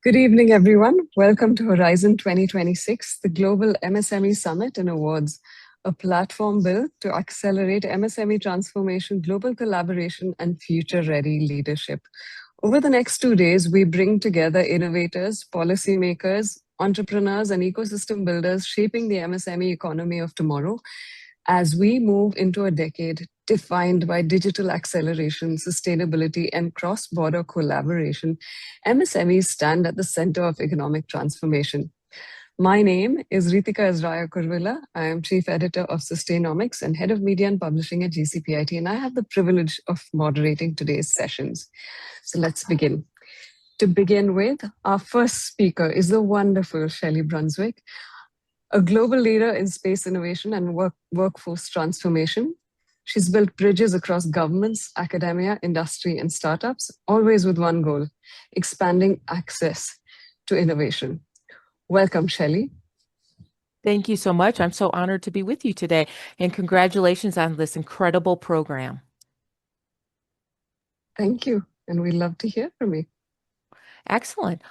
Good evening, everyone. Welcome to Horizon 2026, the Global MSME Summit and Awards, a platform built to accelerate MSME transformation, global collaboration, and future-ready leadership. Over the next 2 days, we bring together innovators, policymakers, entrepreneurs, and ecosystem builders shaping the MSME economy of tomorrow as we move into a decade defined by digital acceleration, sustainability, and cross-border collaboration. MSMEs stand at the center of economic transformation. My name is Ritika Azraya Kurvilla. I am Chief Editor of Sustainomics and Head of Media and Publishing at GCPIT, and I have the privilege of moderating today's sessions. So let's begin. To begin with, our first speaker is the wonderful Shelley Brunswick, a global leader in space innovation and workforce transformation. She's built bridges across governments, academia, industry, and startups, always with one goal: expanding access to innovation. Welcome, Shelley. Thank you so much. I'm so honored to be with you today, and congratulations on this incredible program. Thank you, and we'd love to hear from you. Excellent.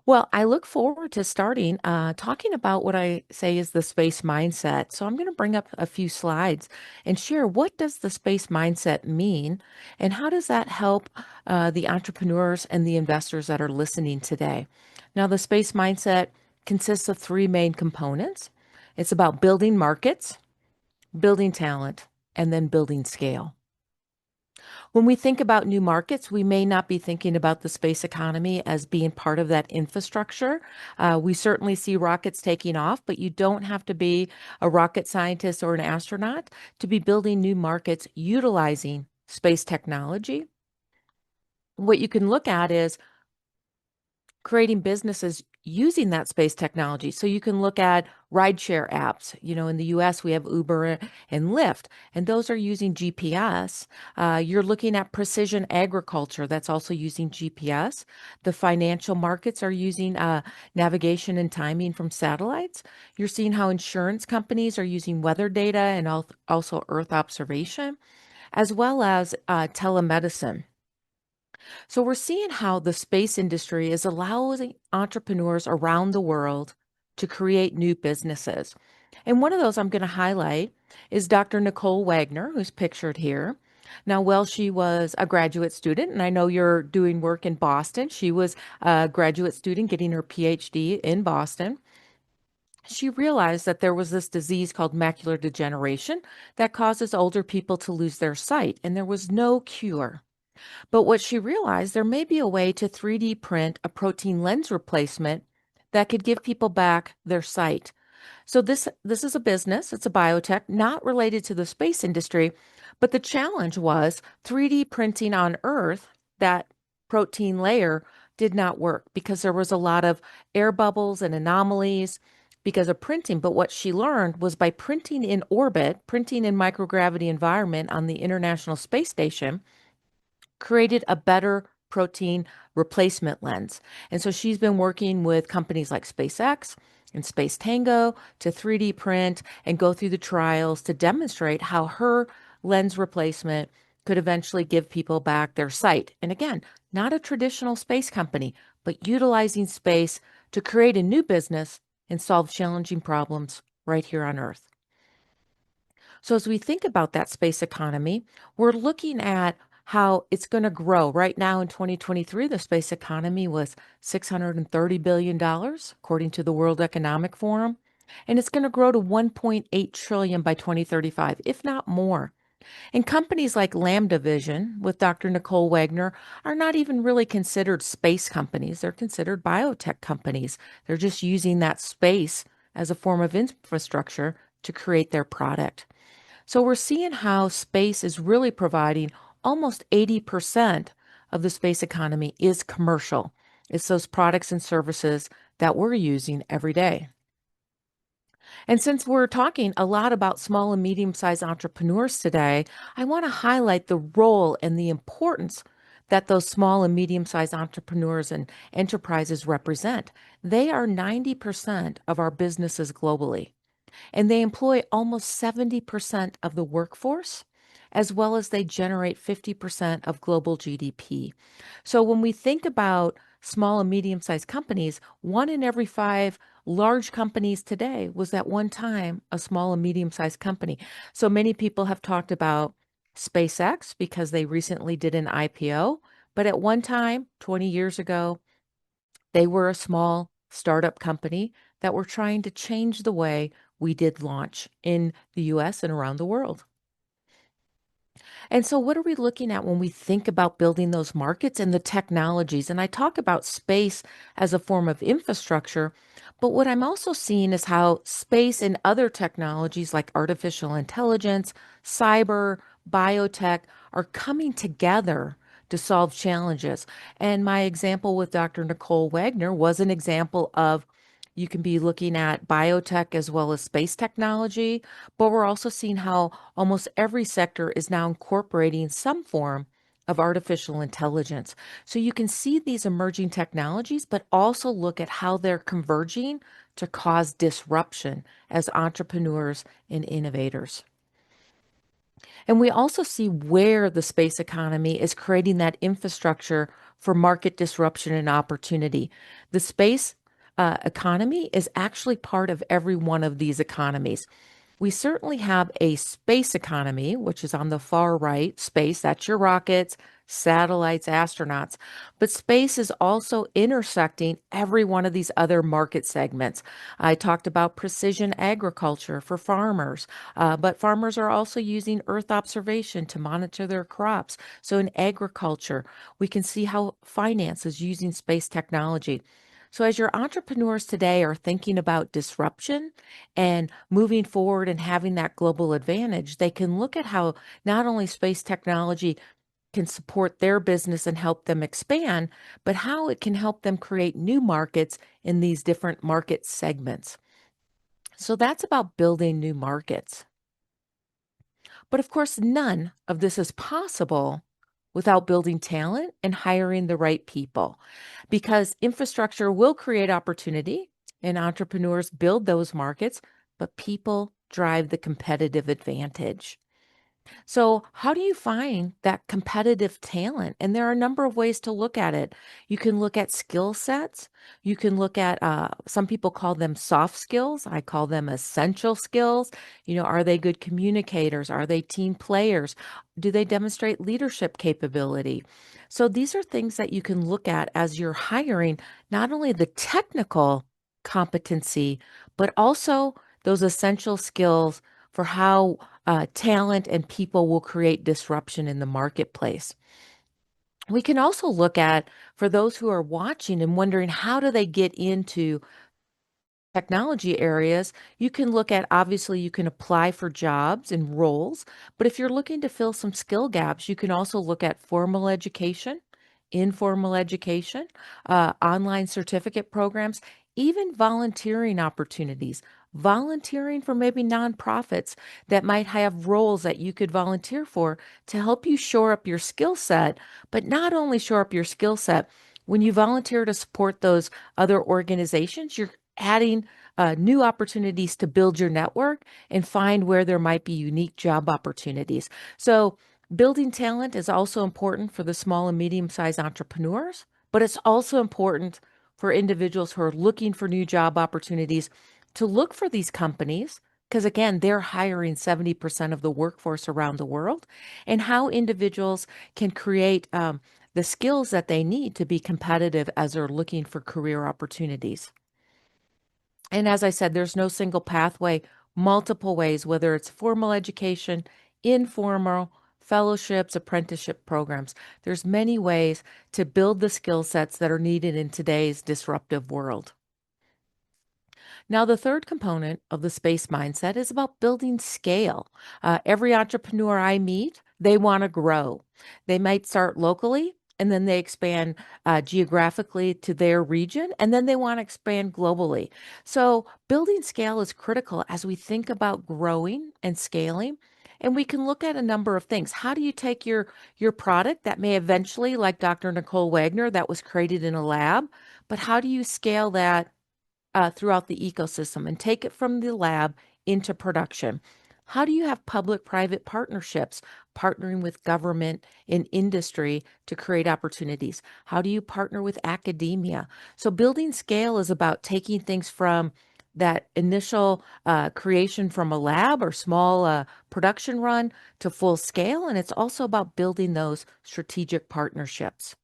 Well, I look forward to starting talking about what I say is the space mindset. So I'm going to bring up a few slides and share what does the space mindset mean, and how does that help the entrepreneurs and the investors that are listening today. Now, the space mindset consists of three main components. It's about building markets, building talent, and then building scale. When we think about new markets, we may not be thinking about the space economy as being part of that infrastructure. We certainly see rockets taking off, but you don't have to be a rocket scientist or an astronaut to be building new markets utilizing space technology. What you can look at is creating businesses using that space technology. So you can look at rideshare apps. You know, in the US, we have Uber and Lyft, and those are using GPS. You're looking at precision agriculture that's also using GPS. The financial markets are using navigation and timing from satellites. You're seeing how insurance companies are using weather data and also Earth observation, as well as telemedicine. So we're seeing how the space industry is allowing entrepreneurs around the world to create new businesses. And one of those I'm going to highlight is Dr. Nicole Wagner, who's pictured here. Now, while she was a graduate student, and I know you're doing work in Boston, she was a graduate student getting her PhD in Boston. She realized that there was this disease called macular degeneration that causes older people to lose their sight, and there was no cure. But what she realized, there may be a way to 3D print a protein lens replacement that could give people back their sight. So this is a business, it's a biotech, not related to the space industry, but the challenge was 3D printing on Earth, that protein layer did not work because there was a lot of air bubbles and anomalies because of printing. But what she learned was by printing in orbit, printing in microgravity environment on the International Space Station, created a better protein replacement lens. And so she's been working with companies like SpaceX and Space Tango to 3D print and go through the trials to demonstrate how her lens replacement could eventually give people back their sight. And again, not a traditional space company, but utilizing space to create a new business and solve challenging problems right here on Earth. So as we think about that space economy, we're looking at how it's going to grow. Right now in 2023, the space economy was $630 billion, according to the World Economic Forum, and it's going to grow to $1.8 trillion by 2035, if not more. And companies like Lambda Vision with Dr. Nicole Wagner are not even really considered space companies. They're considered biotech companies. They're just using that space as a form of infrastructure to create their product. So we're seeing how space is really providing almost 80% of the space economy is commercial. It's those products and services that we're using every day. And since we're talking a lot about small and medium-sized entrepreneurs today, I want to highlight the role and the importance that those small and medium-sized entrepreneurs and enterprises represent. They are 90% of our businesses globally, and they employ almost 70% of the workforce. as well as they generate 50% of global GDP. So when we think about small and medium-sized companies, 1 in every 5 large companies today was at one time a small and medium-sized company. So many people have talked about SpaceX because they recently did an IPO, but at one time, 20 years ago, they were a small startup company that were trying to change the way we did launch in the US and around the world. And so, what are we looking at when we think about building those markets and the technologies? And I talk about space as a form of infrastructure, but what I'm also seeing is how space and other technologies like artificial intelligence, cyber, biotech are coming together to solve challenges. And my example with Dr. Nicole Wagner was an example of you can be looking at biotech as well as space technology, but we're also seeing how almost every sector is now incorporating some form of artificial intelligence. So you can see these emerging technologies, but also look at how they're converging to cause disruption as entrepreneurs and innovators. And we also see where the space economy is creating that infrastructure for market disruption and opportunity. The space economy is actually part of every one of these economies. We certainly have a space economy, which is on the far right. Space, that's your rockets, satellites, astronauts. But space is also intersecting every one of these other market segments. I talked about precision agriculture for farmers, but farmers are also using Earth observation to monitor their crops. So in agriculture, we can see how finance is using space technology. So, as your entrepreneurs today are thinking about disruption and moving forward and having that global advantage, they can look at how not only space technology can support their business and help them expand, but how it can help them create new markets in these different market segments. So, that's about building new markets. But of course, none of this is possible without building talent and hiring the right people, because infrastructure will create opportunity and entrepreneurs build those markets, but people drive the competitive advantage. So, how do you find that competitive talent? And there are a number of ways to look at it. You can look at skill sets. You can look at, some people call them soft skills. I call them essential skills. Are they good communicators? Are they team players? Do they demonstrate leadership capability? So, these are things that you can look at as you're hiring not only the technical competency, but also those essential skills for how talent and people will create disruption in the marketplace. We can also look at, for those who are watching and wondering, how do they get into technology areas? You can look at, obviously, you can apply for jobs and roles, but if you're looking to fill some skill gaps, you can also look at formal education, informal education, online certificate programs, even volunteering opportunities. Volunteering for maybe nonprofits that might have roles that you could volunteer for to help you shore up your skill set, but not only shore up your skill set, when you volunteer to support those other organizations, you're adding new opportunities to build your network and find where there might be unique job opportunities. So, building talent is also important for the small and medium sized entrepreneurs, but it's also important for individuals who are looking for new job opportunities to look for these companies. Because again, they're hiring 70% of the workforce around the world, and how individuals can create the skills that they need to be competitive as they're looking for career opportunities. And as I said, there's no single pathway, multiple ways, whether it's formal education, informal, fellowships, apprenticeship programs. There's many ways to build the skill sets that are needed in today's disruptive world. Now, the third component of the space mindset is about building scale. Every entrepreneur I meet, they want to grow. They might start locally and then they expand geographically to their region, and then they want to expand globally. So, building scale is critical as we think about growing and scaling. And we can look at a number of things. How do you take your product that may eventually, like Dr. Nicole Wagner, that was created in a lab, but how do you scale that throughout the ecosystem and take it from the lab into production? How do you have public-private partnerships, partnering with government and industry to create opportunities? How do you partner with academia? So building scale is about taking things from that initial creation from a lab or small production run to full scale. And it's also about building those strategic partnerships.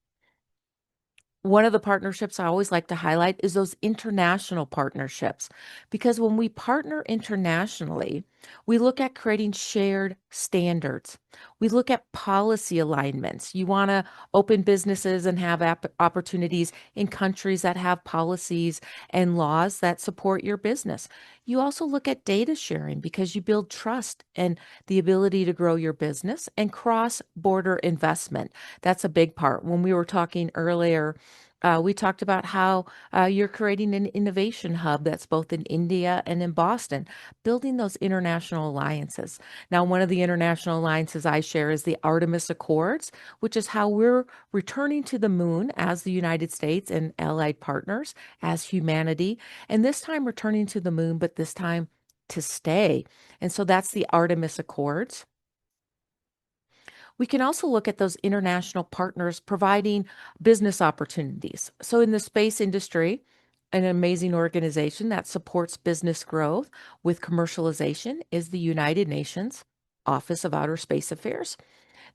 One of the partnerships I always like to highlight is those international partnerships, because when we partner internationally, we look at creating shared standards. We look at policy alignments. You want to open businesses and have opportunities in countries that have policies and laws that support your business. You also look at data sharing because you build trust and the ability to grow your business, and cross-border investment. That's a big part. When we were talking earlier, we talked about how you're creating an innovation hub that's both in India and in Boston, building those international alliances. Now, one of the international alliances I share is the Artemis Accords, which is how we're returning to the moon as the United States and allied partners, as humanity, and this time returning to the moon, but this time to stay. And so that's the Artemis Accords. We can also look at those international partners providing business opportunities. So, in the space industry, an amazing organization that supports business growth with commercialization is the United Nations Office of Outer Space Affairs.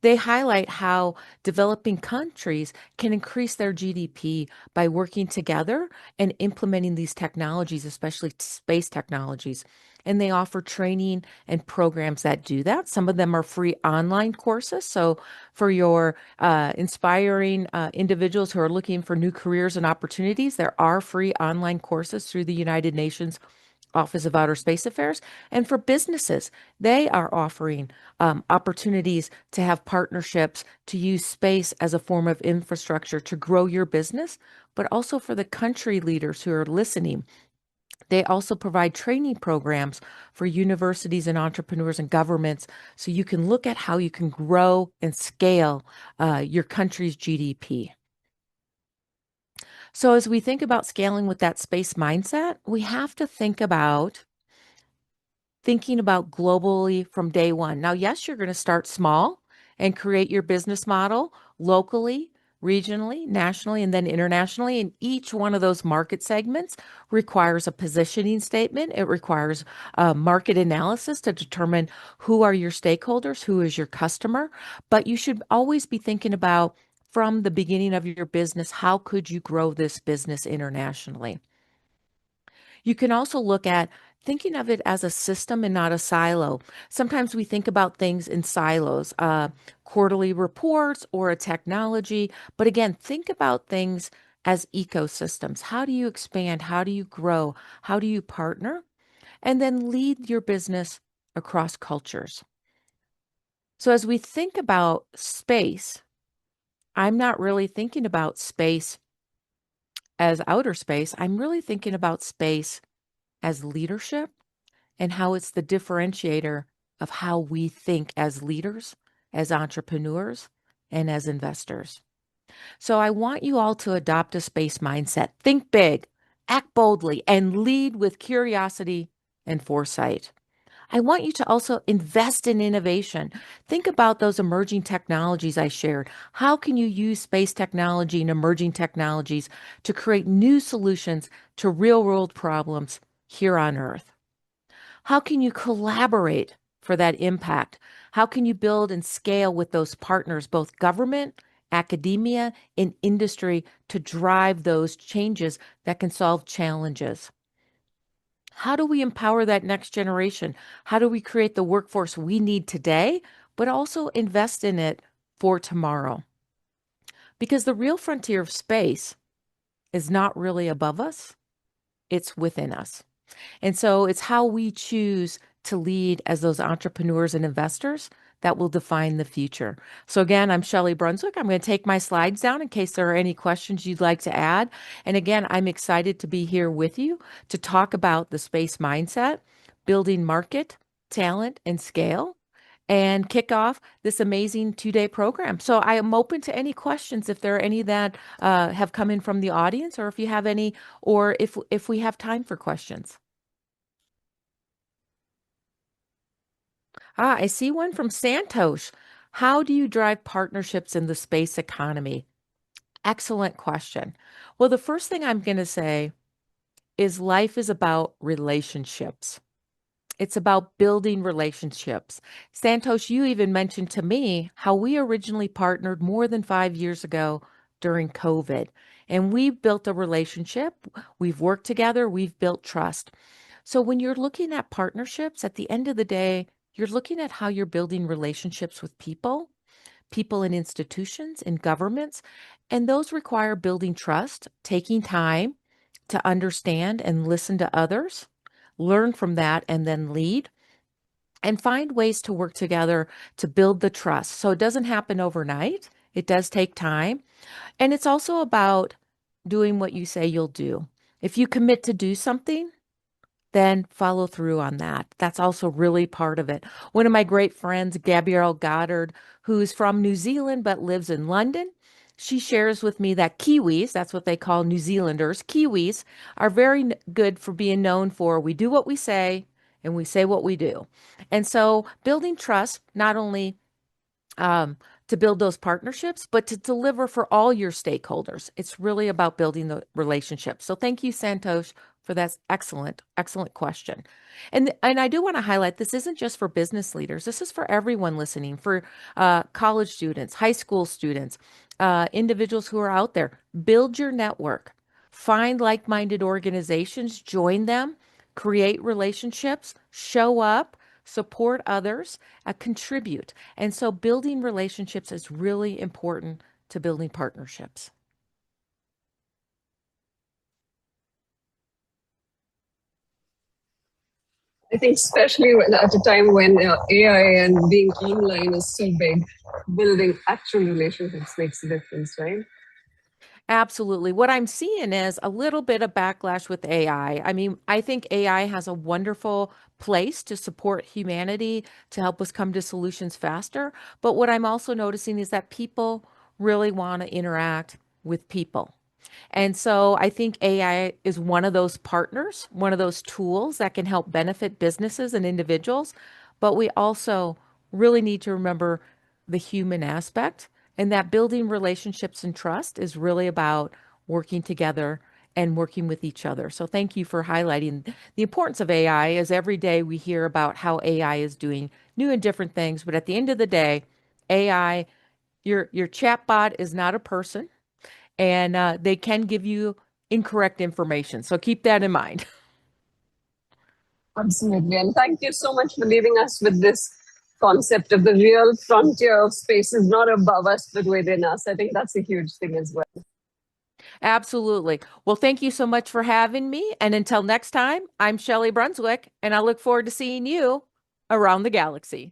They highlight how developing countries can increase their GDP by working together and implementing these technologies, especially space technologies. And they offer training and programs that do that. Some of them are free online courses. So, for your inspiring individuals who are looking for new careers and opportunities, there are free online courses through the United Nations Office of Outer Space Affairs. And for businesses, they are offering opportunities to have partnerships to use space as a form of infrastructure to grow your business, but also for the country leaders who are listening. They also provide training programs for universities and entrepreneurs and governments so you can look at how you can grow and scale your country's GDP. So, as we think about scaling with that space mindset, we have to think about thinking about globally from day one. Now, yes, you're going to start small and create your business model locally, regionally, nationally, and then internationally. And each one of those market segments requires a positioning statement. It requires market analysis to determine who are your stakeholders, who is your customer. But you should always be thinking about from the beginning of your business, how could you grow this business internationally? You can also look at thinking of it as a system and not a silo. Sometimes we think about things in silos, quarterly reports or a technology. But again, think about things as ecosystems. How do you expand? How do you grow? How do you partner? And then lead your business across cultures. So as we think about space, I'm not really thinking about space as outer space. I'm really thinking about space as leadership and how it's the differentiator of how we think as leaders, as entrepreneurs, and as investors. So I want you all to adopt a space mindset. Think big, act boldly, and lead with curiosity and foresight. I want you to also invest in innovation. Think about those emerging technologies I shared. How can you use space technology and emerging technologies to create new solutions to real world problems here on Earth? How can you collaborate for that impact? How can you build and scale with those partners, both government, academia, and industry, to drive those changes that can solve challenges? How do we empower that next generation? How do we create the workforce we need today, but also invest in it for tomorrow? Because the real frontier of space is not really above us, it's within us. And so it's how we choose to lead as those entrepreneurs and investors that will define the future. So again, I'm Shelley Brunswick. I'm going to take my slides down in case there are any questions you'd like to add. And again, I'm excited to be here with you to talk about the space mindset, building market, talent, and scale, and kick off this amazing 2-day program. So I am open to any questions if there are any that have come in from the audience, or if you have any, or if we have time for questions. I see one from Santosh. How do you drive partnerships in the space economy? Excellent question. Well, the first thing I'm going to say is life is about relationships. It's about building relationships. Santosh, you even mentioned to me how we originally partnered more than 5 years ago during COVID, and we built a relationship. We've worked together, we've built trust. So when you're looking at partnerships, at the end of the day, you're looking at how you're building relationships with people, people in institutions, in governments, and those require building trust, taking time to understand and listen to others, learn from that, and then lead and find ways to work together to build the trust. So it doesn't happen overnight. It does take time. And it's also about doing what you say you'll do. If you commit to do something, then follow through on that. That's also really part of it. One of my great friends, Gabrielle Goddard, who's from New Zealand but lives in London, she shares with me that Kiwis, that's what they call New Zealanders, Kiwis are very good for being known for we do what we say and we say what we do. And so building trust, not only um, to build those partnerships, but to deliver for all your stakeholders. It's really about building the relationship. So thank you, Santosh, for that excellent, excellent question. And I do want to highlight this isn't just for business leaders. This is for everyone listening, for college students, high school students, individuals who are out there. Build your network. Find like-minded organizations, join them, create relationships, show up, support others, contribute. And so building relationships is really important to building partnerships. I think especially at a time when AI and being online is so big, building actual relationships makes a difference, right? Absolutely. What I'm seeing is a little bit of backlash with AI. I mean, I think AI has a wonderful place to support humanity, to help us come to solutions faster. But what I'm also noticing is that people really want to interact with people. And so I think AI is one of those partners, one of those tools that can help benefit businesses and individuals. But we also really need to remember the human aspect and that building relationships and trust is really about working together and working with each other. So thank you for highlighting the importance of AI as every day we hear about how AI is doing new and different things. But at the end of the day, AI, your chatbot is not a person and they can give you incorrect information. So keep that in mind. Absolutely. And thank you so much for leaving us with this concept of the real frontier of space is not above us, but within us. I think that's a huge thing as well. Absolutely. Well, thank you so much for having me. And until next time, I'm Shelley Brunswick, and I look forward to seeing you around the galaxy.